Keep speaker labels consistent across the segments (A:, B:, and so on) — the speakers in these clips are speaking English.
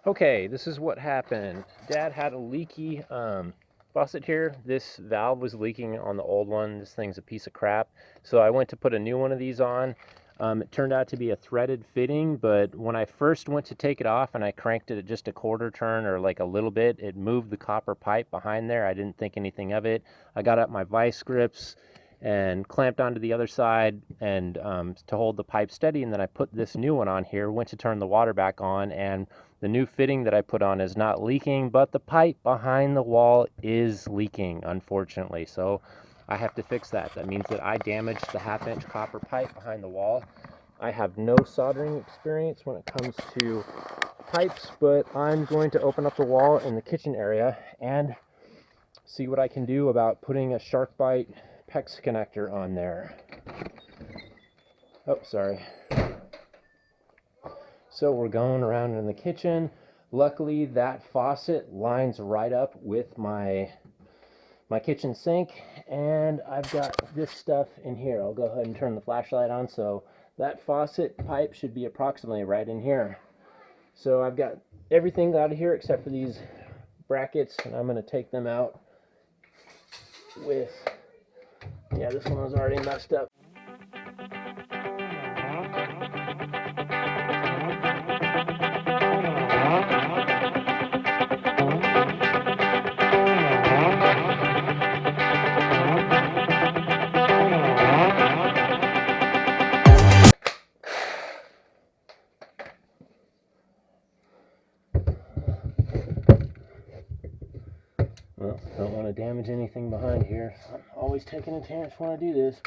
A: Okay, this is what happened. Dad had a leaky faucet here. This valve was leaking on the old one. This thing's a piece of crap. So I went to put a new one of these on. It turned out to be a threaded fitting, but when I first went to take it off and I cranked it at just a quarter turn or like a little bit, it moved the copper pipe behind there. I didn't think anything of it. I got out my vice grips and clamped onto the other side and to hold the pipe steady, and then I put this new one on here, went to turn the water back on, and the new fitting that I put on is not leaking, but the pipe behind the wall is leaking, unfortunately. So I have to fix that. That means that I damaged the 1/2-inch copper pipe behind the wall. I have no soldering experience when it comes to pipes, but I'm going to open up the wall in the kitchen area and see what I can do about putting a shark bite PEX connector on there. Oh, sorry. So we're going around in the kitchen. Luckily, that faucet lines right up with my kitchen sink, and I've got this stuff in here. I'll go ahead and turn the flashlight on. So that faucet pipe should be approximately right in here. So I've got everything out of here except for these brackets, and I'm going to take them out with, yeah, this one was already messed up. Well, don't want to damage anything behind here. I'm always taking a chance when I do this.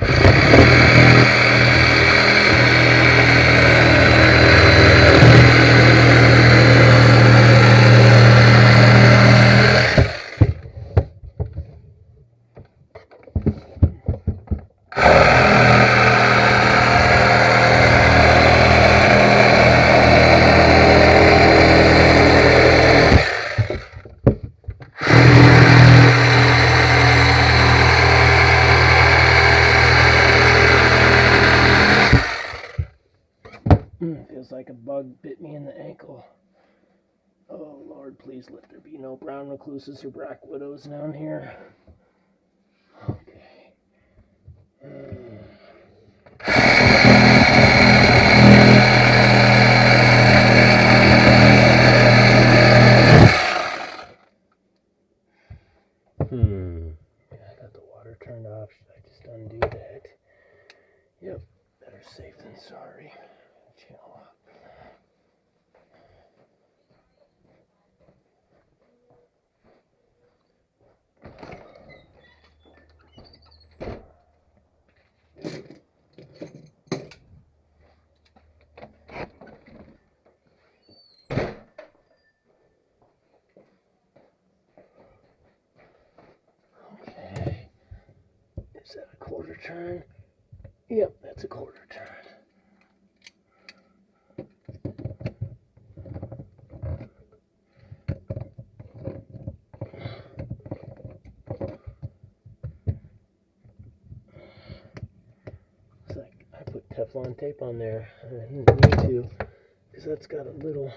A: Feels like a bug bit me in the ankle. Oh Lord, please let there be no brown recluses or black widows down here. Okay. I got the water turned off. Should I just undo that? Yep, better safe than sorry. Channel lock. Okay. Is that a quarter turn? Yep, that's a quarter turn. Looks like I put Teflon tape on there. I didn't need to, because that's got a little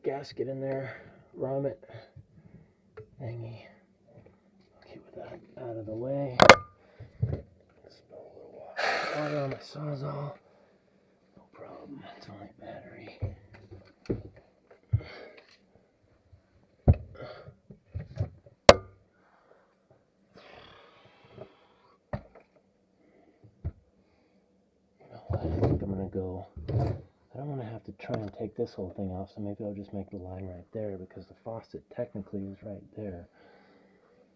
A: gasket in there, grommet thingy. I'll keep that out of the way. Spill a little water on my Sawzall. No problem, it's only battery. You know what? I think I'm gonna go. I don't want to have to try and take this whole thing off, so maybe I'll just make the line right there, because the faucet technically is right there.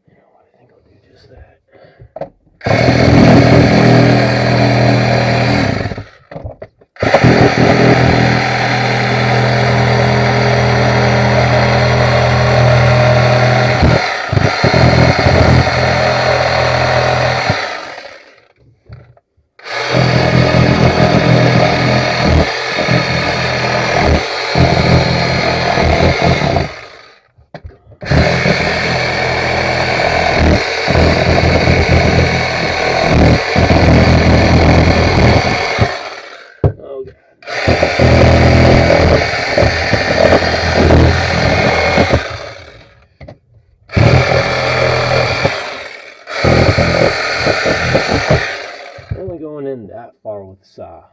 A: You know what? I think I'll do just that.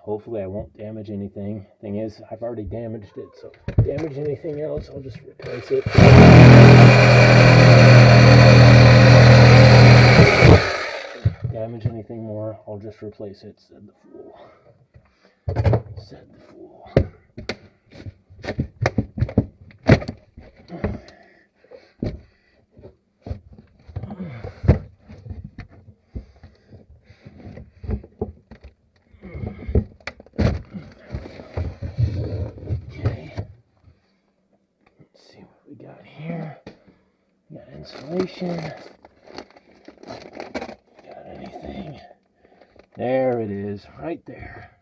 A: Hopefully I won't damage anything. Thing is, I've already damaged it, so damage anything else, I'll just replace it. Damage anything more, I'll just replace it, said the fool. Said the fool. Insulation. Got anything? There it is, right there.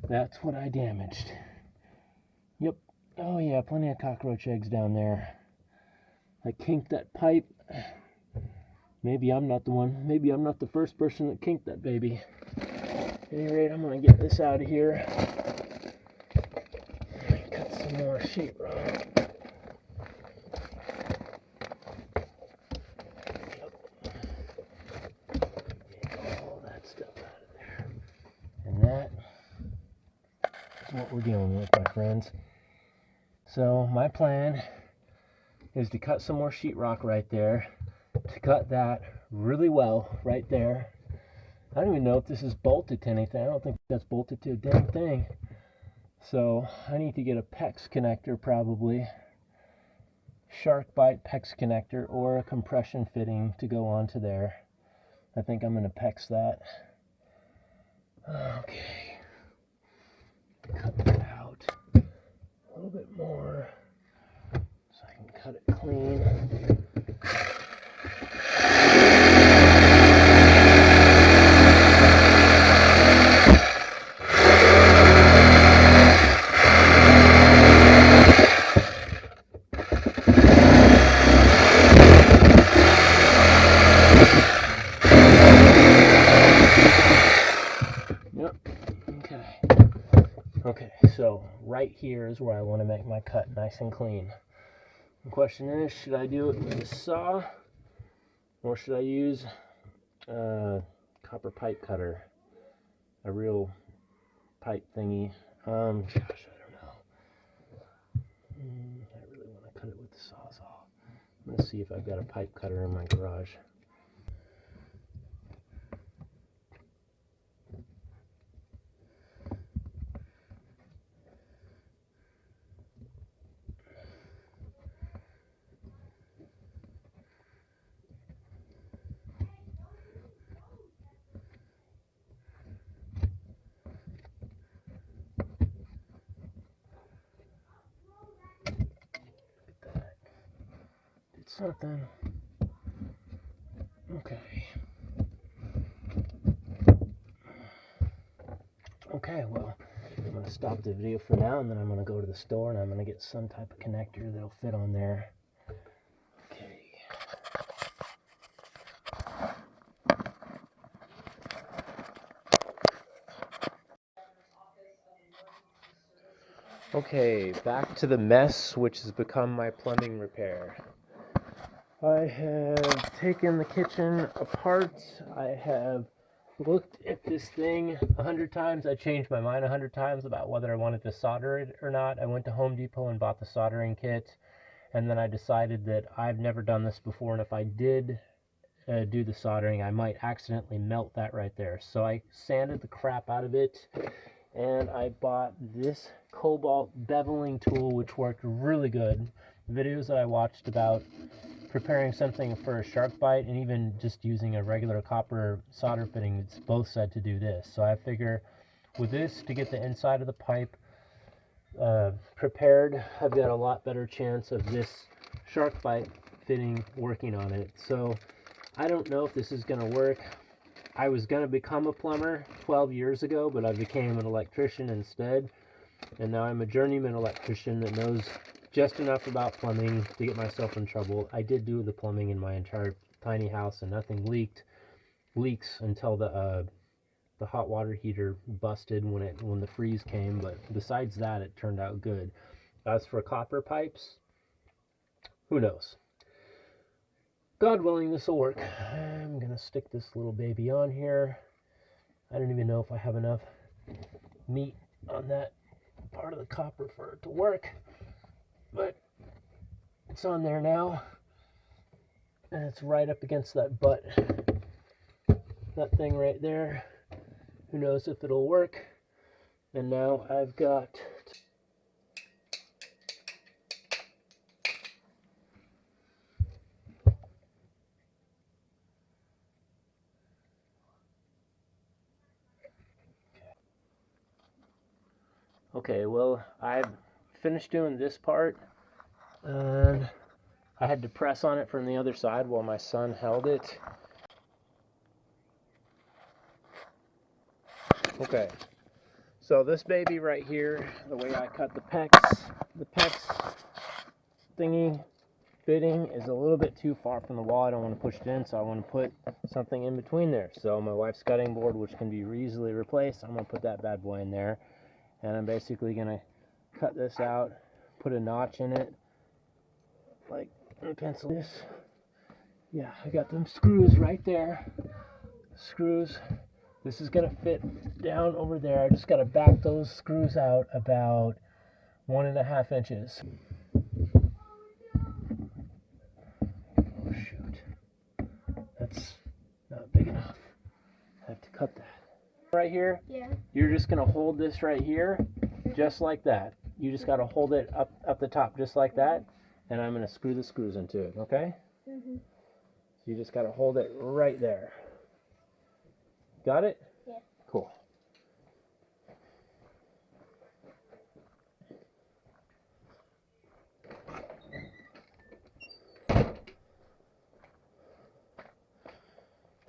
A: That's what I damaged. Yep. Oh yeah, plenty of cockroach eggs down there. I kinked that pipe. Maybe I'm not the one. Maybe I'm not the first person that kinked that baby. At any rate, I'm gonna get this out of here. Cut some more sheetrock. What we're dealing with, my friends. So my plan is to cut some more sheetrock right there, to cut that really well right there. I don't even know if this is bolted to anything. I don't think that's bolted to a damn thing. So I need to get a PEX connector, probably shark bite PEX connector, or a compression fitting to go onto there. I think I'm going to PEX that. Okay. Cut that out a little bit more so I can cut it clean. Yep. Okay, so right here is where I want to make my cut nice and clean. The question is, should I do it with a saw, or should I use a copper pipe cutter, a real pipe thingy? Gosh, I don't know. I really want to cut it with the sawzall. I'm going to see if I've got a pipe cutter in my garage. Something. Okay. Okay, well, I'm going to stop the video for now, and then I'm going to go to the store, and I'm going to get some type of connector that'll fit on there. Okay. Okay, back to the mess, which has become my plumbing repair. I have taken the kitchen apart. I have looked at this thing 100 times. I changed my mind 100 times about whether I wanted to solder it or not. I went to Home Depot and bought the soldering kit, and then I decided that I've never done this before, and if I did do the soldering, I might accidentally melt that right there. So I sanded the crap out of it, and I bought this cobalt beveling tool, which worked really good. Videos that I watched about preparing something for a shark bite, and even just using a regular copper solder fitting, it's both said to do this. So I figure with this, to get the inside of the pipe prepared, I've got a lot better chance of this shark bite fitting working on it. So I don't know if this is going to work. I was going to become a plumber 12 years ago, but I became an electrician instead, and now I'm a journeyman electrician that knows just enough about plumbing to get myself in trouble. I did do the plumbing in my entire tiny house, and nothing leaks until the hot water heater busted when the freeze came. But besides that, it turned out good. As for copper pipes, who knows? God willing, this will work. I'm gonna stick this little baby on here. I don't even know if I have enough meat on that part of the copper for it to work, but it's on there now, and it's right up against that butt. That thing right there, who knows if it'll work. And now I've got okay, well, I've finished doing this part, and I had to press on it from the other side while my son held it. Okay, so this baby right here, the way I cut the pecs thingy fitting is a little bit too far from the wall. I don't want to push it in, so I want to put something in between there. So my wife's cutting board, which can be easily replaced, I'm going to put that bad boy in there. And I'm basically going to cut this out, put a notch in it, like a pencil. This, yeah, I got them screws right there. Screws. This is going to fit down over there. I just got to back those screws out about 1.5 inches. Oh, shoot. That's not big enough. I have to cut that. Right here,
B: yeah.
A: You're just going to hold this right here, just like that. You just got to hold it up the top, just like that, and I'm going to screw the screws into it, okay?
B: Mm-hmm.
A: So you just got to hold it right there. Got it?
B: Yeah.
A: Cool.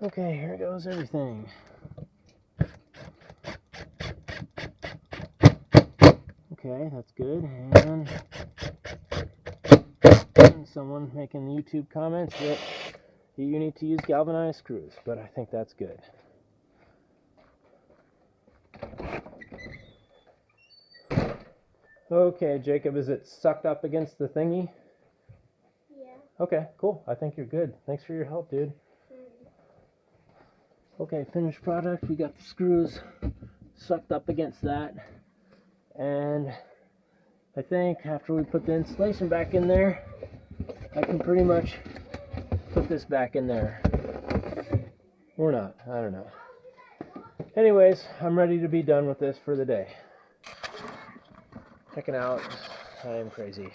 A: Okay, here goes everything. Okay, that's good. And someone making YouTube comments that you need to use galvanized screws, but I think that's good. Okay, Jacob, is it sucked up against the thingy?
B: Yeah.
A: Okay, cool. I think you're good. Thanks for your help, dude. Okay, finished product. We got the screws sucked up against that. And I think after we put the insulation back in there, I can pretty much put this back in there. Or not. I don't know. Anyways, I'm ready to be done with this for the day. Checking out. I am crazy.